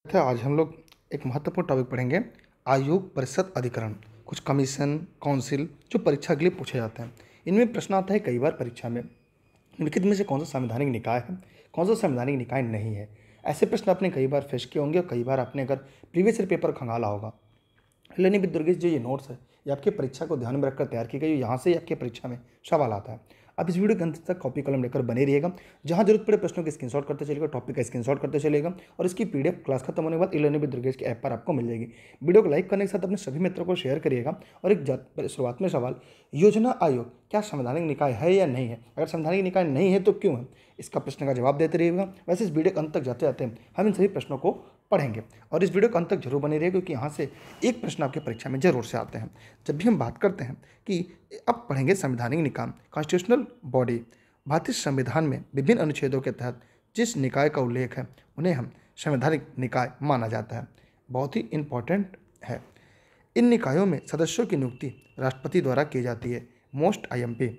था आज हम लोग एक महत्वपूर्ण टॉपिक पढ़ेंगे। आयोग परिषद अधिकरण, कुछ कमीशन काउंसिल जो परीक्षा के लिए पूछे जाते हैं। इनमें प्रश्न आता है कई बार परीक्षा में, निम्नलिखित में से कौन सा संवैधानिक निकाय है, कौन सा संवैधानिक निकाय नहीं है। ऐसे प्रश्न आपने कई बार फेस किए होंगे और कई बार आपने अगर प्रीवियस ईयर पेपर खंगाला होगा। लेनी विद दुर्गेश जो ये नोट्स है ये आपकी परीक्षा को ध्यान में रखकर तैयार की गई, यहाँ से ही आपकी परीक्षा में सवाल आता है। अब इस वीडियो के अंत तक कॉपी कलम लेकर बने रहिएगा, जहाँ जरूरत पड़े प्रश्नों के स्क्रीनशॉट करते चलिएगा, टॉपिक का स्क्रीनशॉट करते चलिएगा और इसकी पीडीएफ क्लास खत्म होने के बाद लर्निंग विद दुर्गेश के ऐप पर आपको मिल जाएगी। वीडियो को लाइक करने के साथ अपने सभी मित्रों को शेयर करिएगा। और एक शुरुआत में सवाल, योजना आयोग क्या संवैधानिक निकाय है या नहीं है? अगर संवैधानिक निकाय नहीं है तो क्यों है, इसका प्रश्न का जवाब देते रहिएगा। वैसे इस वीडियो के अंत तक जाते जाते हम इन सभी प्रश्नों को पढ़ेंगे और इस वीडियो के अंत तक जरूर बने रहिए, क्योंकि यहाँ से एक प्रश्न आपके परीक्षा में जरूर से आते हैं। जब भी हम बात करते हैं कि अब पढ़ेंगे संवैधानिक निकाय, कॉन्स्टिट्यूशनल बॉडी, भारतीय संविधान में विभिन्न अनुच्छेदों के तहत जिस निकाय का उल्लेख है उन्हें हम संवैधानिक निकाय माना जाता है। बहुत ही इंपॉर्टेंट है। इन निकायों में सदस्यों की नियुक्ति राष्ट्रपति द्वारा की जाती है, मोस्ट आईएमपी।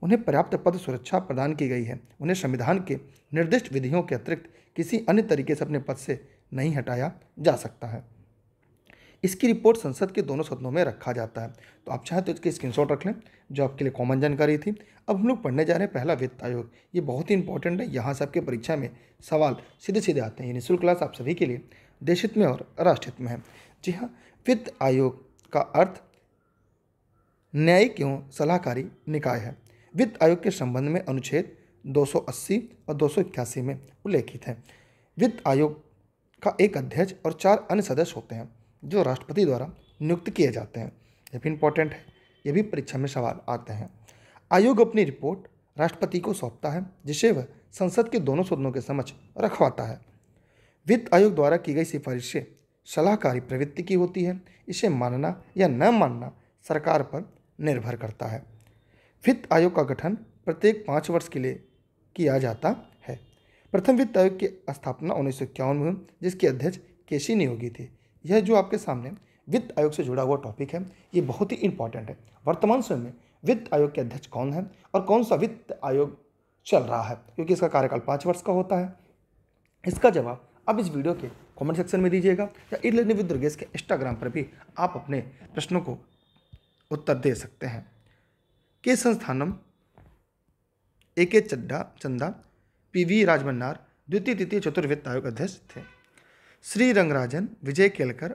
उन्हें पर्याप्त पद सुरक्षा प्रदान की गई है। उन्हें संविधान के निर्दिष्ट विधियों के अतिरिक्त किसी अन्य तरीके से अपने पद से नहीं हटाया जा सकता है। इसकी रिपोर्ट संसद के दोनों सदनों में रखा जाता है। तो आप चाहें तो इसके स्क्रीनशॉट रख लें, जो आपके लिए कॉमन जानकारी थी। अब हम लोग पढ़ने जा रहे हैं पहला वित्त आयोग। ये बहुत ही इंपॉर्टेंट है, यहाँ से आपके परीक्षा में सवाल सीधे सीधे आते हैं। ये निःशुल्क क्लास आप सभी के लिए देश हित में और राष्ट्र हित में है। जी हाँ, वित्त आयोग का अर्थ न्यायिक एवं सलाहकारी निकाय है। वित्त आयोग के संबंध में अनुच्छेद 280 और 281 में उल्लेखित है। वित्त आयोग का एक अध्यक्ष और 4 अन्य सदस्य होते हैं जो राष्ट्रपति द्वारा नियुक्त किए जाते हैं। यह भी इंपॉर्टेंट है, ये भी परीक्षा में सवाल आते हैं। आयोग अपनी रिपोर्ट राष्ट्रपति को सौंपता है, जिसे वह संसद के दोनों सदनों के समक्ष रखवाता है। वित्त आयोग द्वारा की गई सिफारिशें सलाहकारी प्रवृत्ति की होती है। इसे मानना या न मानना सरकार पर निर्भर करता है। वित्त आयोग का गठन प्रत्येक 5 वर्ष के लिए किया जाता है। प्रथम वित्त आयोग की स्थापना 1951 में हुई, जिसके अध्यक्ष केसी नियोगी थे। यह जो आपके सामने वित्त आयोग से जुड़ा हुआ टॉपिक है, ये बहुत ही इंपॉर्टेंट है। वर्तमान समय में वित्त आयोग के अध्यक्ष कौन है और कौन सा वित्त आयोग चल रहा है, क्योंकि इसका कार्यकाल 5 वर्ष का होता है। इसका जवाब अब इस वीडियो के कमेंट सेक्शन में दीजिएगा, या लर्निंग विद दुर्गेश के इंस्टाग्राम पर भी आप अपने प्रश्नों को उत्तर दे सकते हैं। के संस्थानम ए चंदा पीवी राजमन्नार द्वितीय तृतीय चतुर्वित्त आयोग अध्यक्ष थे। श्री रंगराजन, विजय केलकर,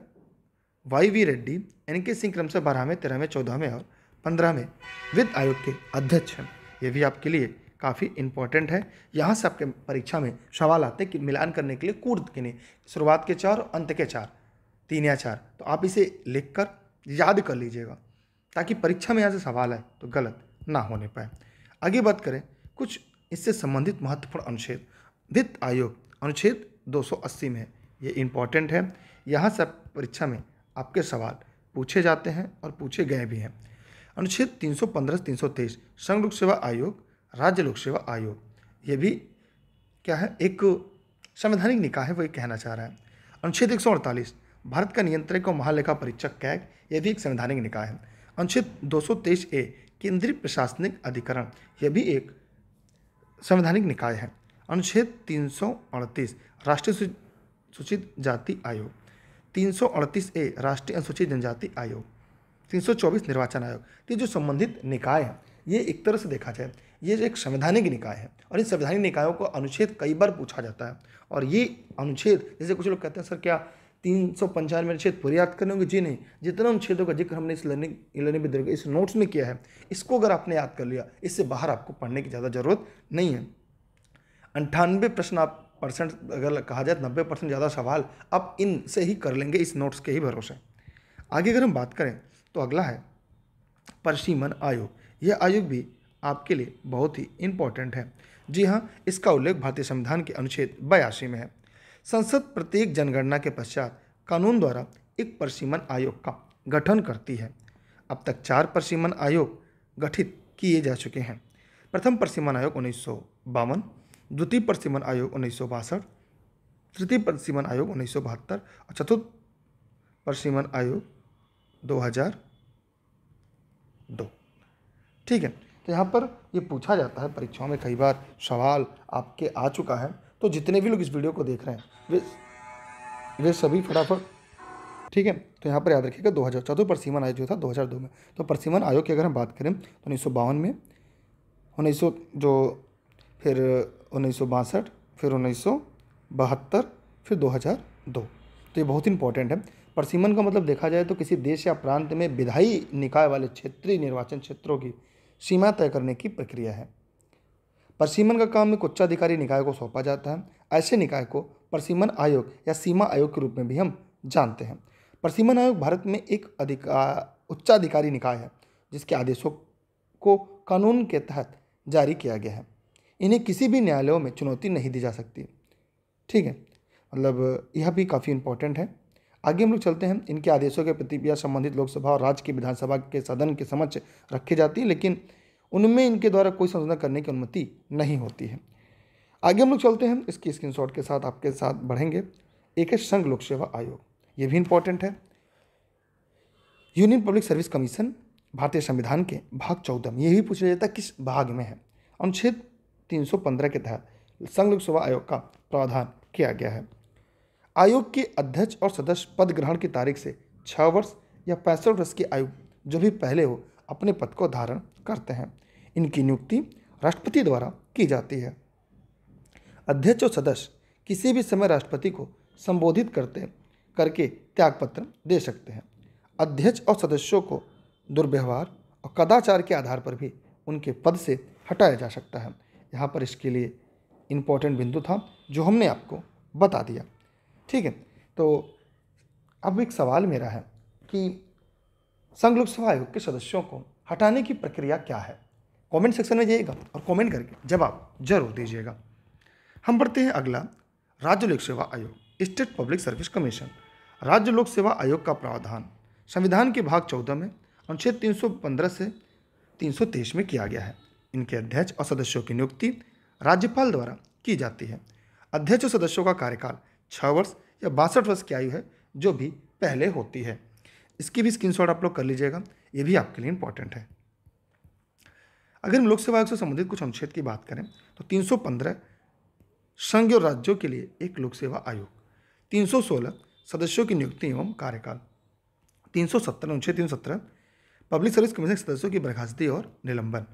वाई रेड्डी, एन.के. सिंह क्रमशः 12वें 13वें 14वें और 15वें वित्त आयोग के अध्यक्ष हैं। ये भी आपके लिए काफ़ी इंपॉर्टेंट है। यहाँ से आपके परीक्षा में सवाल आते हैं कि मिलान करने के लिए कूट गिने, शुरुआत के 4 और अंत के 4, 3 या 4। तो आप इसे लिख कर याद कर लीजिएगा, ताकि परीक्षा में यहाँ से सवाल आए तो गलत ना होने पाए। आगे बात करें कुछ इससे संबंधित महत्वपूर्ण अनुच्छेद। वित्त आयोग अनुच्छेद 280 में, ये इंपॉर्टेंट है। यहाँ से परीक्षा में आपके सवाल पूछे जाते हैं और पूछे गए भी हैं। अनुच्छेद 315 323 संघ लोक सेवा आयोग, राज्य लोक सेवा आयोग, ये भी क्या है, एक संवैधानिक निकाय है, वही कहना चाह रहा है। अनुच्छेद 148 भारत का नियंत्रक और महालेखा परीक्षक कैग, यह भी एक संवैधानिक निकाय है। अनुच्छेद 223A केंद्रीय प्रशासनिक अधिकरण, यह भी एक संवैधानिक निकाय है। अनुच्छेद 338 राष्ट्रीय सूचित जाति आयोग, 338A राष्ट्रीय अनुसूचित जनजाति आयोग, 324 निर्वाचन आयोग। ये जो संबंधित निकाय है, ये एक तरह से देखा जाए ये एक संवैधानिक निकाय है, और इन संवैधानिक निकायों को अनुच्छेद कई बार पूछा जाता है। और ये अनुच्छेद, जैसे कुछ लोग कहते हैं सर क्या 395 अनुच्छेद पूरे याद करने होंगे? जी नहीं, जितना अनुच्छेदों का जिक्र हमने इस लर्निंग विद इस नोट्स में किया है, इसको अगर आपने याद कर लिया, इससे बाहर आपको पढ़ने की ज़्यादा जरूरत नहीं है। 98% आप % अगर कहा जाए 90% ज़्यादा सवाल आप इनसे ही कर लेंगे, इस नोट्स के ही भरोसे। आगे अगर हम बात करें तो अगला है परिसीमन आयोग। यह आयोग भी आपके लिए बहुत ही इंपॉर्टेंट है। जी हाँ, इसका उल्लेख भारतीय संविधान के अनुच्छेद 82 में है। संसद प्रत्येक जनगणना के पश्चात कानून द्वारा एक परिसीमन आयोग का गठन करती है। अब तक 4 परिसीमन आयोग गठित किए जा चुके हैं। प्रथम परिसीमन आयोग 1952, द्वितीय परिसीमन आयोग 1962, तृतीय परिसीमन आयोग 1972 और चतुर्थ परिसीमन आयोग 2002। ठीक है, तो यहाँ पर ये पूछा जाता है परीक्षाओं में, कई बार सवाल आपके आ चुका है। तो जितने भी लोग इस वीडियो को देख रहे हैं वे वे सभी फटाफट, ठीक है। तो यहाँ पर याद रखिएगा 2014 परिसीमन आयोग जो था 2002 में। तो परिसीमन आयोग की अगर हम बात करें तो 1952 में, 1900 जो, फिर 1962, फिर 1972, फिर 2002। तो ये बहुत इंपॉर्टेंट है। परिसीमन का मतलब देखा जाए तो किसी देश या प्रांत में विधायी निकाय वाले क्षेत्रीय निर्वाचन क्षेत्रों की सीमा तय करने की प्रक्रिया है। परिसीमन का काम एक उच्चाधिकारी निकाय को सौंपा जाता है। ऐसे निकाय को परिसीमन आयोग या सीमा आयोग के रूप में भी हम जानते हैं। परिसीमन आयोग भारत में एक उच्चाधिकारी निकाय है जिसके आदेशों को कानून के तहत जारी किया गया है। इन्हें किसी भी न्यायालयों में चुनौती नहीं दी जा सकती, ठीक है। मतलब यह भी काफ़ी इंपॉर्टेंट है। आगे हम लोग चलते हैं। इनके आदेशों के प्रतिक्रिया संबंधित लोकसभा और राज्य की विधानसभा के सदन के समक्ष रखी जाती है, लेकिन उनमें इनके द्वारा कोई संशोधन करने की अनुमति नहीं होती है। आगे हम लोग चलते हैं, इसकी स्क्रीनशॉट के साथ आपके साथ बढ़ेंगे। एक है संघ लोक सेवा आयोग, ये भी इंपॉर्टेंट है। यूनियन पब्लिक सर्विस कमीशन भारतीय संविधान के भाग 14 में, यही पूछा जाता है किस भाग में है। अनुच्छेद 315 के तहत संघ लोक सेवा आयोग का प्रावधान किया गया है। आयोग के अध्यक्ष और सदस्य पद ग्रहण की तारीख से 6 वर्ष या 65 वर्ष की आयु जो भी पहले हो अपने पद को धारण करते हैं। इनकी नियुक्ति राष्ट्रपति द्वारा की जाती है। अध्यक्ष और सदस्य किसी भी समय राष्ट्रपति को संबोधित करके त्यागपत्र दे सकते हैं। अध्यक्ष और सदस्यों को दुर्व्यवहार और कदाचार के आधार पर भी उनके पद से हटाया जा सकता है। यहाँ पर इसके लिए इम्पोर्टेंट बिंदु था जो हमने आपको बता दिया, ठीक है। तो अब एक सवाल मेरा है कि संघ लोक सेवा आयोग के सदस्यों को हटाने की प्रक्रिया क्या है। कमेंट सेक्शन में जाइएगा और कमेंट करके जवाब जरूर दीजिएगा। हम बढ़ते हैं अगला, राज्य लोक सेवा आयोग, स्टेट पब्लिक सर्विस कमीशन। राज्य लोक सेवा आयोग का प्रावधान संविधान के भाग 14 में अनुच्छेद 315 से 323 में किया गया है। इनके अध्यक्ष और सदस्यों की नियुक्ति राज्यपाल द्वारा की जाती है। अध्यक्ष और सदस्यों का कार्यकाल 6 वर्ष या 62 वर्ष की आयु है जो भी पहले होती है। इसकी भी स्क्रीनशॉट आप लोग कर लीजिएगा, ये भी आपके लिए इंपॉर्टेंट है। अगर हम लोक सेवा आयोग से संबंधित कुछ अनुच्छेद की बात करें तो 315 संघ और राज्यों के लिए एक लोक सेवा आयोग, 316 सदस्यों की नियुक्ति एवं कार्यकाल, 317 अनुच्छेद 317 पब्लिक सर्विस कमीशन के सदस्यों की बर्खास्तगी और निलंबन,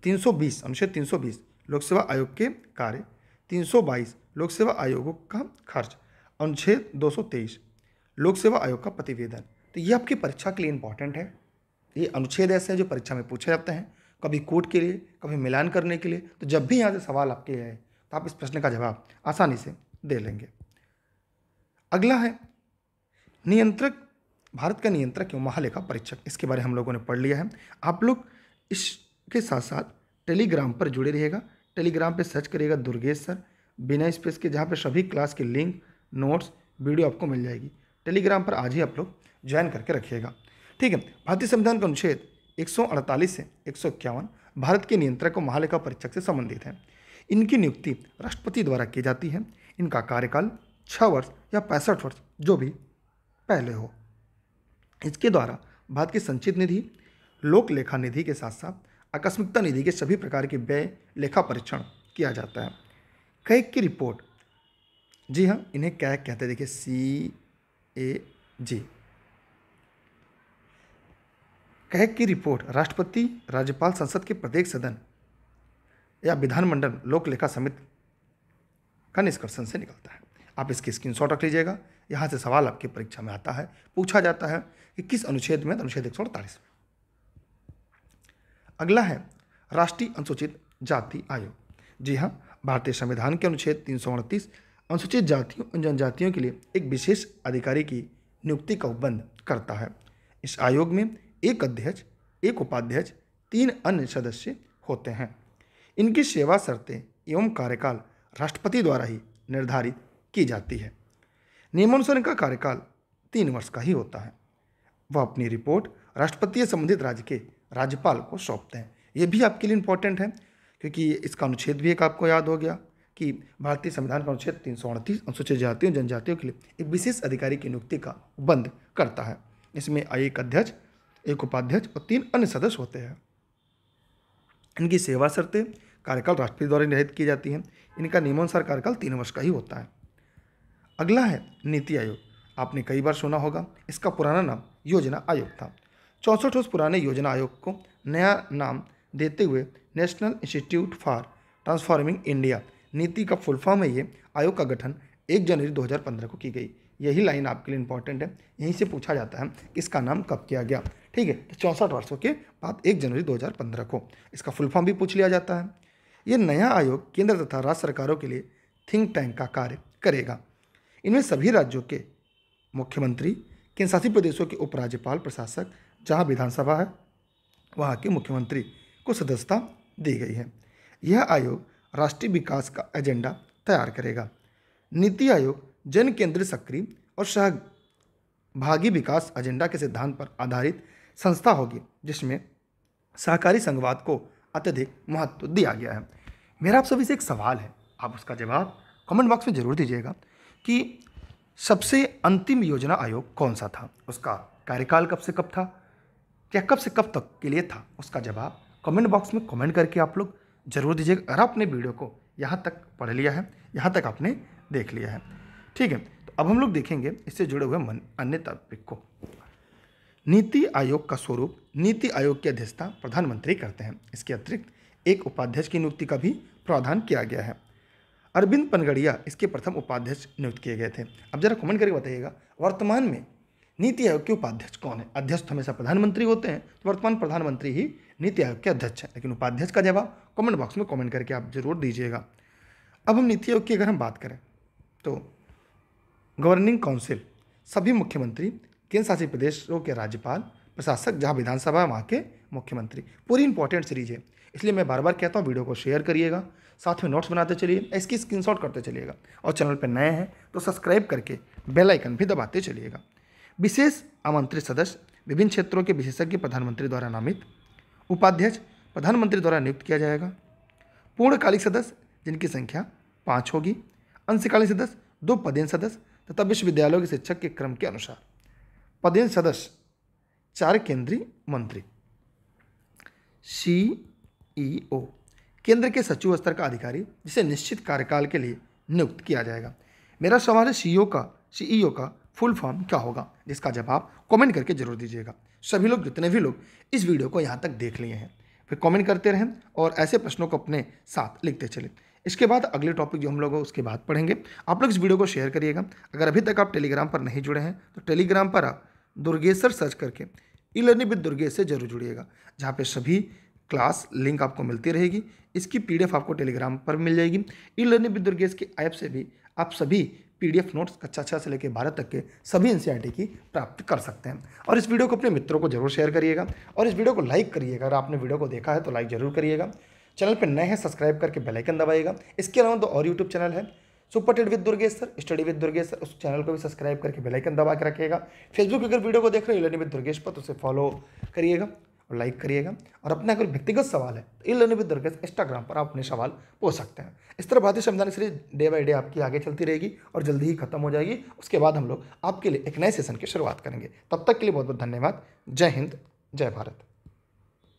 320 अनुच्छेद 320 लोक सेवा आयोग के कार्य, 322 लोक सेवा आयोगों का खर्च, अनुच्छेद 223 लोक सेवा आयोग का प्रतिवेदन। तो ये आपकी परीक्षा के लिए इंपॉर्टेंट है। ये अनुच्छेद ऐसे हैं जो परीक्षा में पूछे जाते हैं, कभी कोट के लिए, कभी मिलान करने के लिए। तो जब भी यहाँ से सवाल आपके आए तो आप इस प्रश्न का जवाब आसानी से दे लेंगे। अगला है नियंत्रक, भारत का नियंत्रक एवं महालेखा परीक्षक। इसके बारे में हम लोगों ने पढ़ लिया है। आप लोग इसके साथ साथ टेलीग्राम पर जुड़े रहिएगा। टेलीग्राम पे सर्च करिएगा दुर्गेश सर बिना स्पेस के, जहाँ पे सभी क्लास के लिंक, नोट्स, वीडियो आपको मिल जाएगी। टेलीग्राम पर आज ही आप लोग ज्वाइन करके रखिएगा, ठीक है। भारतीय संविधान का अनुच्छेद 148 से 151 भारत के नियंत्रक और महालेखा परीक्षक से संबंधित है। इनकी नियुक्ति राष्ट्रपति द्वारा की जाती है। इनका कार्यकाल 6 वर्ष या 65 वर्ष जो भी पहले हो। इसके द्वारा भारत की संचित निधि, लोक लेखा निधि के साथ साथ आकस्मिकता निधि के सभी प्रकार के व्यय लेखा परीक्षण किया जाता है। कैग की रिपोर्ट, जी हाँ, इन्हें कैग कहते हैं। देखिए CAG, कैग की रिपोर्ट राष्ट्रपति, राज्यपाल, संसद के प्रत्येक सदन या विधानमंडल लोक लेखा समिति का निष्कर्षण से निकलता है। आप इसकी स्क्रीनशॉट रख लीजिएगा। यहाँ से सवाल आपकी परीक्षा में आता है, पूछा जाता है कि किस अनुच्छेद में, अनुच्छेद 148 में। अगला है राष्ट्रीय अनुसूचित जाति आयोग। जी हाँ, भारतीय संविधान के अनुच्छेद 338 अनुसूचित जातियों और जनजातियों के लिए एक विशेष अधिकारी की नियुक्ति का उपबंध करता है। इस आयोग में एक अध्यक्ष, एक उपाध्यक्ष, 3 अन्य सदस्य होते हैं। इनकी सेवा शर्तें एवं कार्यकाल राष्ट्रपति द्वारा ही निर्धारित की जाती है। नियमानुसार इनका कार्यकाल 3 वर्ष का ही होता है। वह अपनी रिपोर्ट राष्ट्रपति या संबंधित राज्य के राज्यपाल को सौंपते हैं। ये भी आपके लिए इंपॉर्टेंट है क्योंकि इसका अनुच्छेद भी एक आपको याद हो गया कि भारतीय संविधान का अनुच्छेद 338 अनुसूचित जातियों जनजातियों के लिए एक विशेष अधिकारी की नियुक्ति का उपबंध करता है। इसमें एक अध्यक्ष, एक उपाध्यक्ष और 3 अन्य सदस्य होते हैं। इनकी सेवा शर्तें कार्यकाल राष्ट्रपति द्वारा निर्धारित की जाती हैं। इनका नियमानुसार कार्यकाल 3 वर्ष का ही होता है। अगला है नीति आयोग। आपने कई बार सुना होगा, इसका पुराना नाम योजना आयोग था। 64 वर्ष पुराने योजना आयोग को नया नाम देते हुए national institute for transforming India नीति का फुल फॉर्म है ये। आयोग का गठन 1 जनवरी 2015 को की गई। यही लाइन आपके लिए इंपॉर्टेंट है, यहीं से पूछा जाता है कि इसका नाम कब किया गया। ठीक है, तो 64 वर्षों के बाद 1 जनवरी 2015 को इसका फुल फॉर्म भी पूछ लिया जाता है। ये नया आयोग केंद्र तथा राज्य सरकारों के लिए थिंक टैंक का कार्य करेगा। इनमें सभी राज्यों के मुख्यमंत्री, केंद्र शासित प्रदेशों के उपराज्यपाल, प्रशासक, जहाँ विधानसभा है वहाँ के मुख्यमंत्री को सदस्यता दी गई है। यह आयोग राष्ट्रीय विकास का एजेंडा तैयार करेगा। नीति आयोग जन केंद्रित, सक्रिय और सहभागी विकास एजेंडा के सिद्धांत पर आधारित संस्था होगी, जिसमें सहकारी संघवाद को अत्यधिक महत्व दिया गया है। मेरा आप सभी से एक सवाल है, आप उसका जवाब कमेंट बॉक्स में जरूर दीजिएगा कि सबसे अंतिम योजना आयोग कौन सा था, उसका कार्यकाल कब से कब था, या कब से कब तक के लिए था। उसका जवाब कमेंट बॉक्स में कमेंट करके आप लोग जरूर दीजिएगा। अगर आपने वीडियो को यहाँ तक पढ़ लिया है, यहाँ तक आपने देख लिया है। ठीक है, तो अब हम लोग देखेंगे इससे जुड़े हुए अन्य टॉपिक को। नीति आयोग का स्वरूप, नीति आयोग की अध्यक्षता प्रधानमंत्री करते हैं। इसके अतिरिक्त एक उपाध्यक्ष की नियुक्ति का भी प्रावधान किया गया है। अरविंद पनगड़िया इसके प्रथम उपाध्यक्ष नियुक्त किए गए थे। अब जरा कमेंट करके बताइएगा, वर्तमान में नीति आयोग के उपाध्यक्ष कौन है। अध्यक्ष तो हमेशा प्रधानमंत्री होते हैं, तो वर्तमान प्रधानमंत्री ही नीति आयोग के अध्यक्ष हैं, लेकिन उपाध्यक्ष का जवाब कमेंट बॉक्स में कमेंट करके आप जरूर दीजिएगा। अब हम नीति आयोग की अगर हम बात करें तो गवर्निंग काउंसिल सभी मुख्यमंत्री, केंद्र शासित प्रदेशों के राज्यपाल, प्रशासक, जहाँ विधानसभा है वहाँ के मुख्यमंत्री। पूरी इंपॉर्टेंट सीरीज है, इसलिए मैं बार बार कहता हूँ वीडियो को शेयर करिएगा, साथ में नोट्स बनाते चलिए, इसकी स्क्रीनशॉट करते चलिएगा, और चैनल पर नए हैं तो सब्सक्राइब करके बेल आइकन भी दबाते चलिएगा। विशेष आमंत्रित सदस्य विभिन्न क्षेत्रों के विशेषज्ञ प्रधानमंत्री द्वारा नामित। उपाध्यक्ष प्रधानमंत्री द्वारा नियुक्त किया जाएगा। पूर्णकालिक सदस्य जिनकी संख्या 5 होगी। अंशकालीन सदस्य 2 पदेन सदस्य तथा विश्वविद्यालयों के शिक्षक के क्रम के अनुसार। पदेन सदस्य 4 केंद्रीय मंत्री। CEO केंद्र के सचिव स्तर का अधिकारी, जिसे निश्चित कार्यकाल के लिए नियुक्त किया जाएगा। मेरा सवाल है CEO का फुल फॉर्म क्या होगा, जिसका जवाब कमेंट करके जरूर दीजिएगा। सभी लोग, जितने भी लोग इस वीडियो को यहाँ तक देख लिए हैं, फिर कमेंट करते रहें और ऐसे प्रश्नों को अपने साथ लिखते चलें। इसके बाद अगले टॉपिक जो हम लोग उसके बाद पढ़ेंगे। आप लोग इस वीडियो को शेयर करिएगा। अगर अभी तक आप टेलीग्राम पर नहीं जुड़े हैं तो टेलीग्राम पर आप दुर्गेश्वर सर्च करके ई लर्निंग विद दुर्गेश से जरूर जुड़िएगा, जहाँ पे सभी क्लास लिंक आपको मिलती रहेगी। इसकी PDF आपको टेलीग्राम पर मिल जाएगी। ई लर्निंग विद दुर्गेश के ऐप से भी आप सभी PDF नोट्स कक्षा 6 से लेकर 12 तक के सभी NCERT की प्राप्त कर सकते हैं। और इस वीडियो को अपने मित्रों को जरूर शेयर करिएगा और इस वीडियो को लाइक करिएगा। अगर आपने वीडियो को देखा है तो लाइक जरूर करिएगा। चैनल पर नए हैं सब्सक्राइब करके बेल आइकन दबाइएगा। इसके अलावा 2 और यूट्यूब चैनल है, super Ted with Durgesh sir, study with Durgesh sir, उस चैनल को भी सब्सक्राइब करके बेल आइकन दबा के रखिएगा। फेसबुक पर अगर वीडियो को देख रहे हो लर्निंग विद दुर्गेश पर तो उसे फॉलो करिएगा और लाइक करिएगा। और अपना अगर व्यक्तिगत सवाल है तो लर्निंग विद दुर्गेश इंस्टाग्राम पर आप अपने सवाल पूछ सकते हैं। इस तरह भारतीय संविधान सीरीज डे बाय डे आपकी आगे चलती रहेगी और जल्दी ही खत्म हो जाएगी। उसके बाद हम लोग आपके लिए एक नए सेशन की शुरुआत करेंगे। तब तक के लिए बहुत बहुत धन्यवाद। जय हिंद, जय भारत।